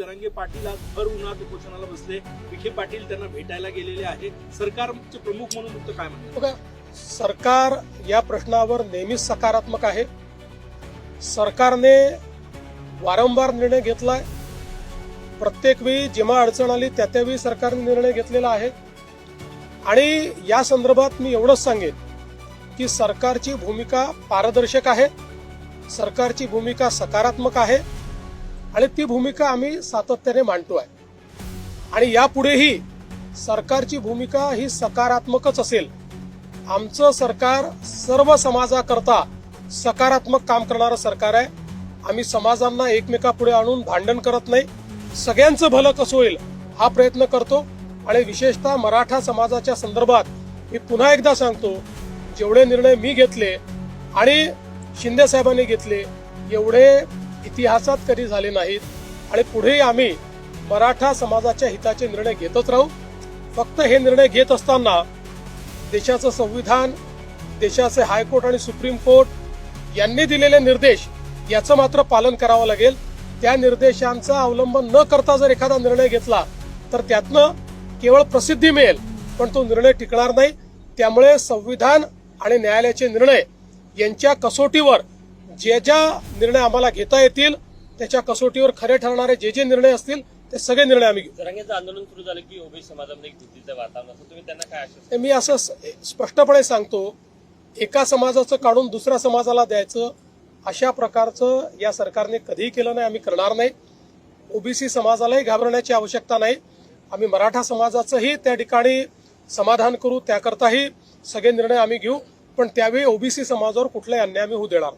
जरांगे पाटील आज भर उन्हात उपोषणाला बसले. विखे पाटील त्यांना भेटायला गेलेले आहे. सरकारचे प्रमुख म्हणून तुमचं काय म्हणणं? बघा, सरकार या प्रश्नावर नेहमीच सकारात्मक आहे. सरकारने वारंवार निर्णय घेतलाय. प्रत्येक वेळी जेव्हा अडचण आली त्यावेळी सरकारने निर्णय घेतलेला आहे. आणि या संदर्भात मी एवढंच सांगेन की सरकारची भूमिका पारदर्शक आहे, सरकारची भूमिका सकारात्मक आहे आणि ती भूमिका आम्ही सातत्याने मांडतोय. आणि यापुढेही सरकारची भूमिका ही सकारात्मकच असेल. आमचं सरकार सर्व समाजाकरता सकारात्मक काम करणारं सरकार आहे. आम्ही समाजांना एकमेकापुढे आणून भांडण करत नाही. सगळ्यांचं भलं कसं होईल हा प्रयत्न करतो. आणि विशेषतः मराठा समाजाच्या संदर्भात मी पुन्हा एकदा सांगतो, जेवढे निर्णय मी घेतले आणि शिंदे साहेबांनी घेतले एवढे इतिहासात कधी झाले नाहीत. आणि पुढेही आम्ही मराठा समाजाच्या हिताचे निर्णय घेतच राहू. फक्त हे निर्णय घेत असताना देशाचं संविधान, देशाचे हायकोर्ट आणि सुप्रीम कोर्ट यांनी दिलेले निर्देश याचं मात्र पालन करावं लागेल. त्या निर्देशांचा अवलंब न करता जर एखादा निर्णय घेतला तर त्यातनं केवळ प्रसिद्धी मिळेल, पण तो निर्णय टिकणार नाही. त्यामुळे संविधान आणि न्यायालयाचे निर्णय यांच्या कसोटीवर जे ज्या निर्णय आम्हाला घेता येतील त्याच्या कसोटीवर खरे ठरणारे जे निर्णय असतील ते सगळे निर्णय आम्ही घेऊ. जरांगेंचं आंदोलन सुरू झालं की ओबीसी समाजामध्ये एक भीतीचं वातावरण असतं, तुम्ही त्यांना काय आश्वासन? मी असं स्पष्टपणे सांगतो, एका समाजाचं काढून दुसऱ्या समाजाला द्यायचं अशा प्रकारचं या सरकारने कधीही केलं नाही, आम्ही करणार नाही. ओबीसी समाजालाही घाबरण्याची आवश्यकता नाही. आम्ही मराठा समाजाचंही त्या ठिकाणी समाधान करू, त्याकरताही सगळे निर्णय आम्ही घेऊ. पण त्यावेळी ओबीसी समाजावर कुठलाही अन्याय आम्ही होऊ देणार.